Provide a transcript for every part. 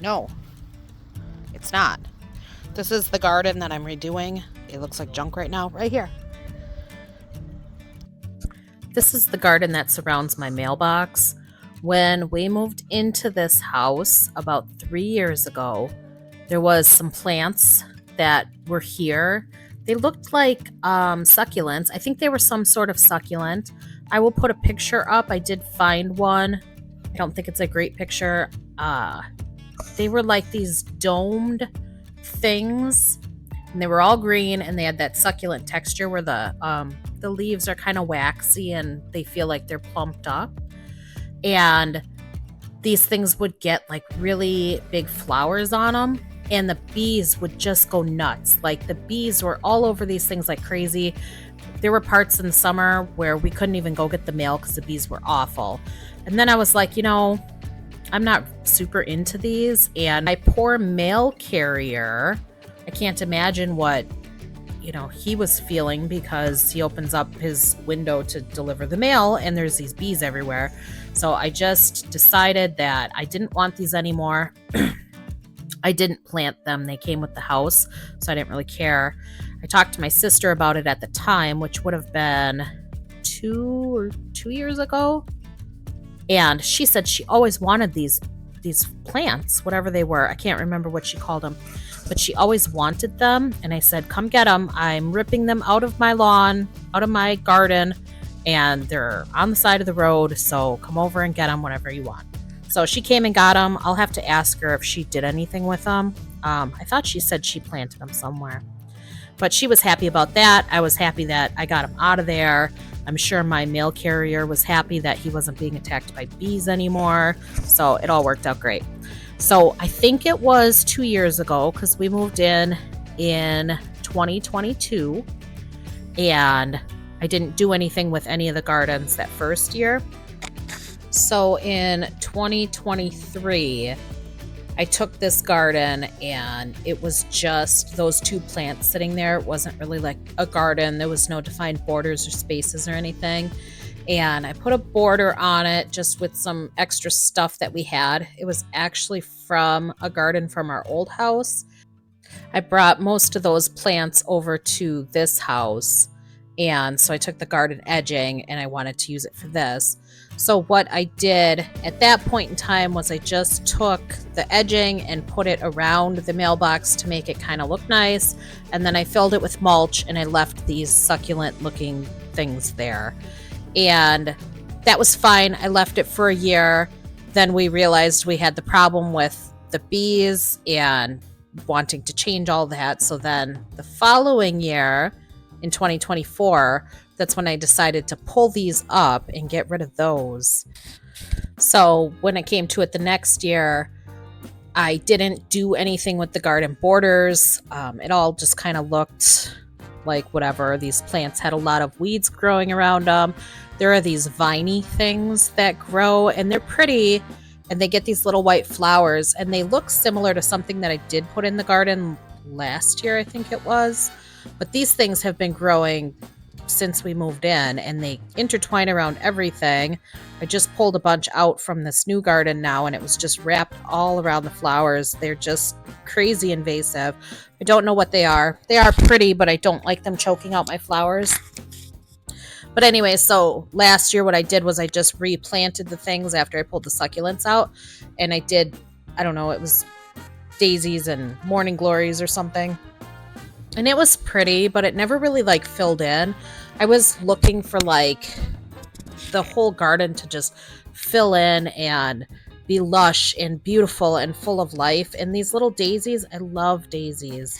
No, it's not. This is the garden that I'm redoing. It looks like junk right now, right here. This is the garden that surrounds my mailbox. When we moved into this house about 3 years ago, there was some plants that were here. They looked like succulents. I think they were some sort of succulent. I will put a picture up. I did find one. I don't think it's a great picture. They were like these domed things, and they were all green, and they had that succulent texture where the leaves are kind of waxy and they feel like they're plumped up. And these things would get like really big flowers on them, and the bees would just go nuts. Like the bees were all over these things like crazy. There were parts in the summer where we couldn't even go get the mail because the bees were awful. And then I was like, I'm not super into these. And my poor mail carrier, I can't imagine what, he was feeling, because he opens up his window to deliver the mail and there's these bees everywhere. So I just decided that I didn't want these anymore. I didn't plant them. They came with the house, so I didn't really care. I talked to my sister about it at the time, which would have been 2 years ago. And she said she always wanted these plants, whatever they were. I can't remember what she called them, but she always wanted them. And I said, come get them. I'm ripping them out of my lawn, out of my garden, and they're on the side of the road. So come over and get them whenever you want. So she came and got them. I'll have to ask her if she did anything with them. I thought she said she planted them somewhere, but she was happy about that. I was happy that I got them out of there. I'm sure my mail carrier was happy that he wasn't being attacked by bees anymore. So it all worked out great. So I think it was 2 years ago, because we moved in 2022, and I didn't do anything with any of the gardens that first year. So in 2023, I took this garden and it was just those 2 plants sitting there. It wasn't really like a garden. There was no defined borders or spaces or anything. And I put a border on it just with some extra stuff that we had. It was actually from a garden from our old house. I brought most of those plants over to this house. And so I took the garden edging and I wanted to use it for this. So what I did at that point in time was I just took the edging and put it around the mailbox to make it kind of look nice. And then I filled it with mulch and I left these succulent looking things there. And that was fine. I left it for a year. Then we realized we had the problem with the bees and wanting to change all that. So then the following year, in 2024, that's when I decided to pull these up and get rid of those. So when it came to it the next year, I didn't do anything with the garden borders. It all just kind of looked like whatever. These plants had a lot of weeds growing around them. There are these viney things that grow, and they're pretty, and they get these little white flowers, and they look similar to something that I did put in the garden last year, I think it was. But these things have been growing since we moved in, and they intertwine around everything. I just pulled a bunch out from this new garden now, and it was just wrapped all around the flowers. They're just crazy invasive. I don't know what they are. They are pretty, but I don't like them choking out my flowers. But anyway, so last year what I did was I just replanted the things after I pulled the succulents out, and I did, I don't know, it was daisies and morning glories or something. And it was pretty, but it never really like filled in. I was looking for like the whole garden to just fill in and be lush and beautiful and full of life. And these little daisies, I love daisies,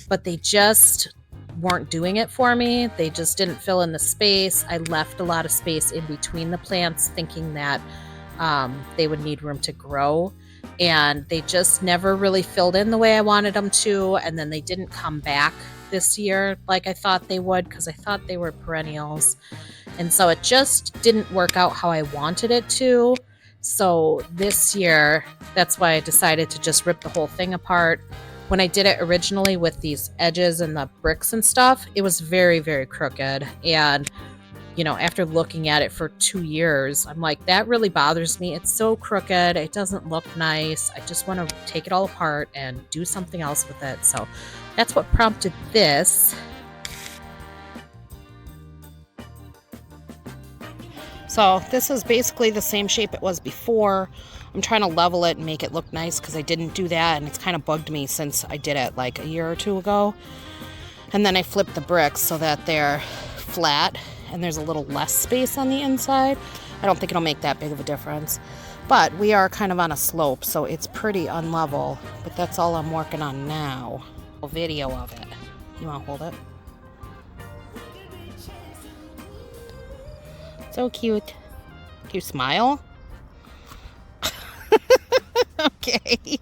but they just weren't doing it for me. They just didn't fill in the space. I left a lot of space in between the plants thinking that they would need room to grow. And they just never really filled in the way I wanted them to. And then they didn't come back this year like I thought they would, because I thought they were perennials. And so it just didn't work out how I wanted it to. So this year, that's why I decided to just rip the whole thing apart. When I did it originally with these edges and the bricks and stuff, it was very, very crooked. And you know, after looking at it for 2 years, I'm like, that really bothers me. It's so crooked. It doesn't look nice. I just want to take it all apart and do something else with it. So that's what prompted this. So this is basically the same shape it was before. I'm trying to level it and make it look nice because I didn't do that, and it's kind of bugged me since I did it like a year or two ago. And then I flipped the bricks so that they're flat and there's a little less space on the inside. I don't think it'll make that big of a difference. But we are kind of on a slope, so it's pretty unlevel. But that's all I'm working on now. A video of it. You want to hold it? So cute. Can you smile? Okay.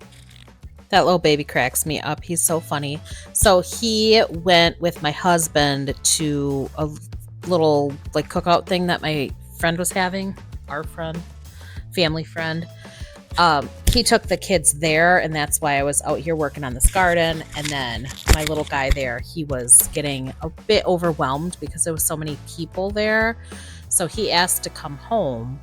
That little baby cracks me up. He's so funny. So he went with my husband to a little like cookout thing that my friend was having. Our friend, family friend. He took the kids there, and that's why I was out here working on this garden. And then my little guy there, he was getting a bit overwhelmed because there was so many people there. So he asked to come home.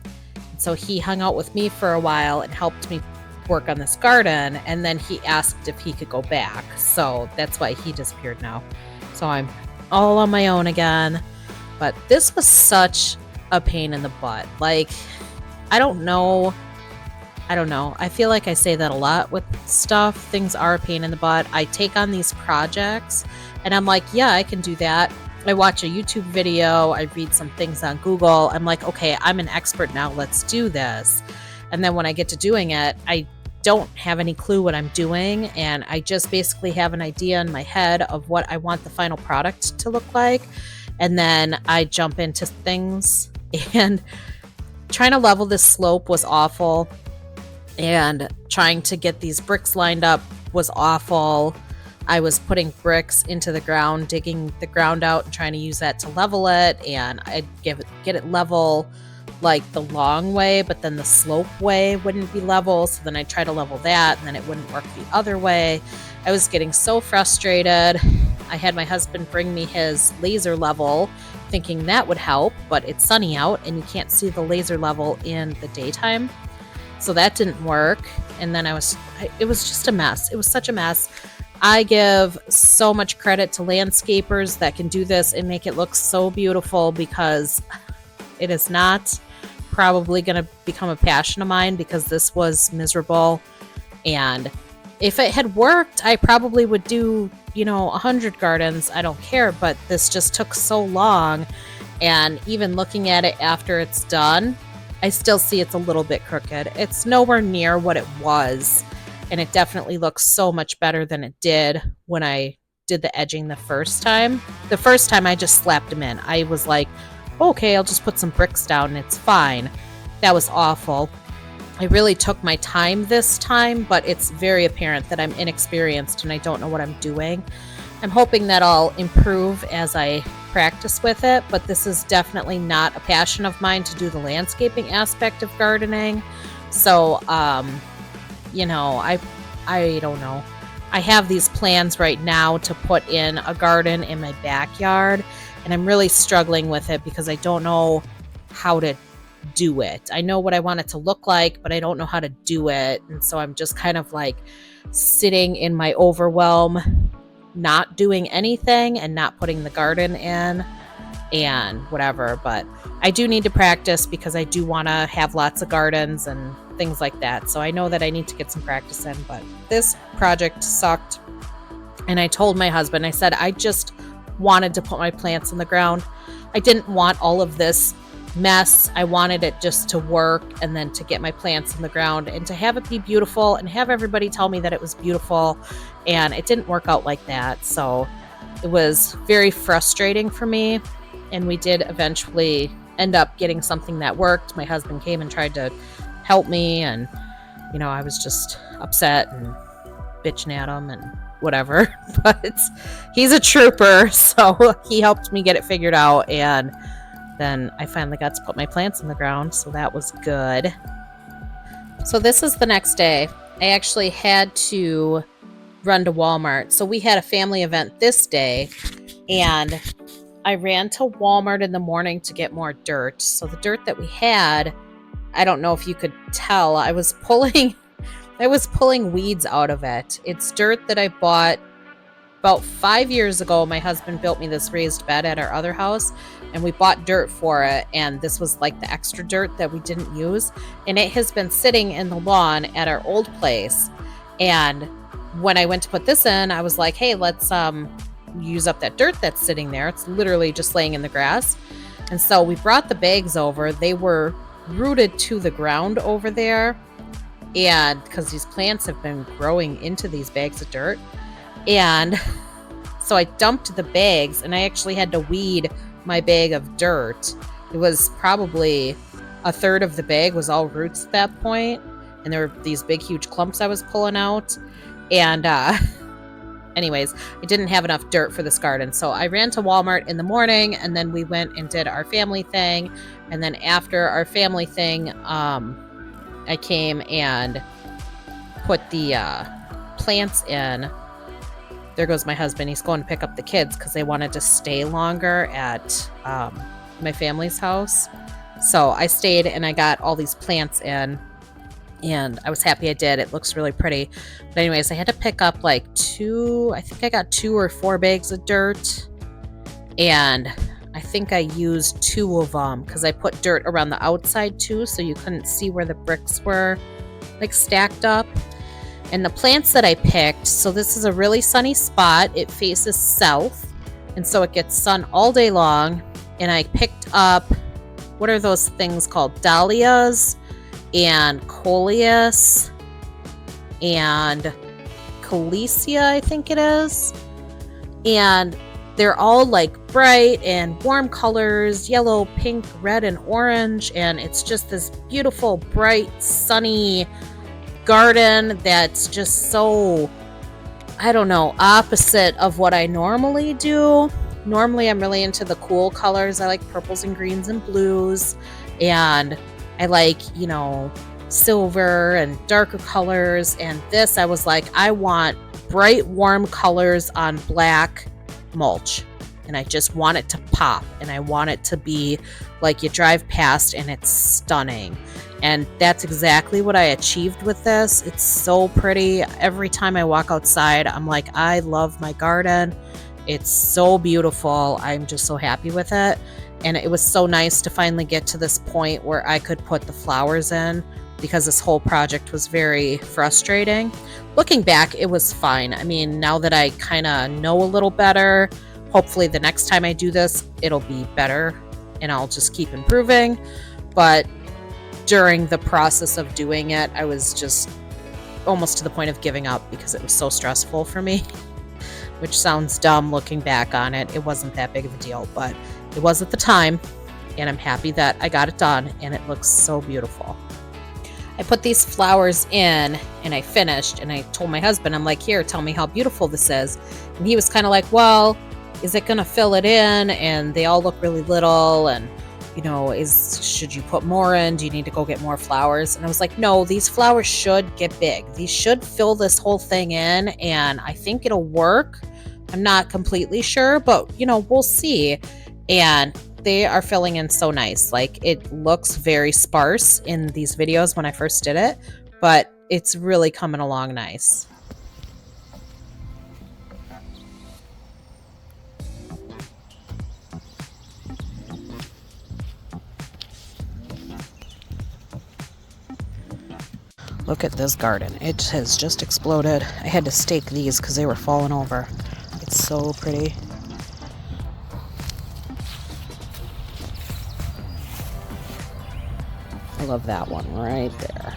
So he hung out with me for a while and helped me work on this garden, and then he asked if he could go back. So that's why he disappeared now. So I'm all on my own again. But this was such a pain in the butt. Like, I don't know. I feel like I say that a lot with stuff. Things are a pain in the butt. I take on these projects and I'm like, yeah, I can do that. I watch a YouTube video. I read some things on Google. I'm like, okay, I'm an expert now. Let's do this. And then when I get to doing it, I don't have any clue what I'm doing. And I just basically have an idea in my head of what I want the final product to look like. And then I jump into things, and trying to level this slope was awful. And trying to get these bricks lined up was awful. I was putting bricks into the ground, digging the ground out and trying to use that to level it. And I'd get it level like the long way, but then the slope way wouldn't be level. So then I try to level that, and then it wouldn't work the other way. I was getting so frustrated. I had my husband bring me his laser level, thinking that would help, but it's sunny out and you can't see the laser level in the daytime. So that didn't work. And then it was just a mess. It was such a mess. I give so much credit to landscapers that can do this and make it look so beautiful, because it is not probably going to become a passion of mine, because this was miserable. And if it had worked, I probably would do, 100 gardens. I don't care. But this just took so long. And even looking at it after it's done, I still see it's a little bit crooked. It's nowhere near what it was. And it definitely looks so much better than it did when I did the edging the first time. The first time I just slapped them in. I was like, okay, I'll just put some bricks down and it's fine. That was awful. I really took my time this time, but it's very apparent that I'm inexperienced and I don't know what I'm doing. I'm hoping that I'll improve as I practice with it, but this is definitely not a passion of mine to do the landscaping aspect of gardening. So, I don't know. I have these plans right now to put in a garden in my backyard, and I'm really struggling with it because I don't know how to do it. I know what I want it to look like, but I don't know how to do it. And so I'm just kind of like sitting in my overwhelm, not doing anything and not putting the garden in and whatever. But I do need to practice because I do want to have lots of gardens and things like that. So I know that I need to get some practice in, but this project sucked. And I told my husband, I said, I just wanted to put my plants in the ground. I didn't want all of this mess. I wanted it just to work and then to get my plants in the ground and to have it be beautiful and have everybody tell me that it was beautiful. And it didn't work out like that. So it was very frustrating for me. And we did eventually end up getting something that worked. My husband came and tried to help me, and I was just upset and bitching at him and whatever. But he's a trooper, so he helped me get it figured out, and then I finally got to put my plants in the ground, so that was good. So this is the next day. I actually had to run to Walmart. So we had a family event this day, and I ran to Walmart in the morning to get more dirt. So the dirt that we had, I don't know if you could tell, I was pulling weeds out of it. It's dirt that I bought about 5 years ago. My husband built me this raised bed at our other house, and we bought dirt for it, and this was like the extra dirt that we didn't use, and it has been sitting in the lawn at our old place. And when I went to put this in, I was like, hey, let's use up that dirt that's sitting there. It's literally just laying in the grass. And so we brought the bags over. They were rooted to the ground over there, and because these plants have been growing into these bags of dirt. And so I dumped the bags, and I actually had to weed my bag of dirt. It was probably a third of the bag was all roots at that point, and there were these big huge clumps I was pulling out. And anyways, I didn't have enough dirt for this garden, so I ran to Walmart in the morning, and then we went and did our family thing. And then after our family thing, I came and put the plants in. There goes my husband. He's going to pick up the kids because they wanted to stay longer at my family's house. So I stayed and I got all these plants in, and I was happy I did. It looks really pretty. But anyways, I had to pick up like I think I got 2 or 4 bags of dirt, and I think I used 2 of them because I put dirt around the outside too, so you couldn't see where the bricks were like stacked up. And the plants that I picked, so this is a really sunny spot. It faces south, and so it gets sun all day long. And I picked up, what are those things called? Dahlias and coleus and calesia, I think it is. And they're all like bright and warm colors, yellow, pink, red, and orange. And it's just this beautiful, bright, sunny garden that's just so, I don't know, opposite of what I normally do. Normally I'm really into the cool colors. I like purples and greens and blues, and I like, silver and darker colors. And this, I was like, I want bright, warm colors on black mulch, and I just want it to pop, and I want it to be like you drive past and it's stunning. And that's exactly what I achieved with this. It's so pretty. Every time I walk outside, I'm like, I love my garden. It's so beautiful. I'm just so happy with it. And it was so nice to finally get to this point where I could put the flowers in, because this whole project was very frustrating. Looking back, it was fine. I mean, now that I kind of know a little better, hopefully the next time I do this, it'll be better and I'll just keep improving. But during the process of doing it, I was just almost to the point of giving up because it was so stressful for me, which sounds dumb looking back on it. It wasn't that big of a deal, but it was at the time, and I'm happy that I got it done, and it looks so beautiful. I put these flowers in and I finished, and I told my husband, I'm like, here, tell me how beautiful this is. And he was kind of like, well, is it going to fill it in? And they all look really little, and should you put more in? Do you need to go get more flowers? And I was like, no, these flowers should get big. These should fill this whole thing in, and I think it'll work. I'm not completely sure, but we'll see. And they are filling in so nice. Like, it looks very sparse in these videos when I first did it, but it's really coming along nice. Look at this garden. It has just exploded. I had to stake these because they were falling over. It's so pretty. I love that one right there.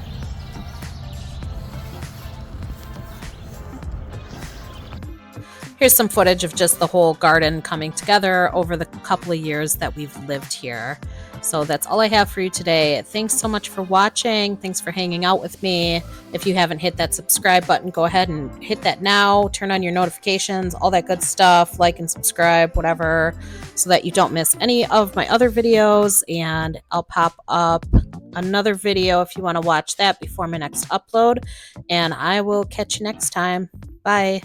Here's some footage of just the whole garden coming together over the couple of years that we've lived here. So that's all I have for you today. Thanks so much for watching. Thanks for hanging out with me. If you haven't hit that subscribe button, go ahead and hit that now. Turn on your notifications, all that good stuff. Like and subscribe, whatever, so that you don't miss any of my other videos. And I'll pop up another video if you want to watch that before my next upload. And I will catch you next time. Bye.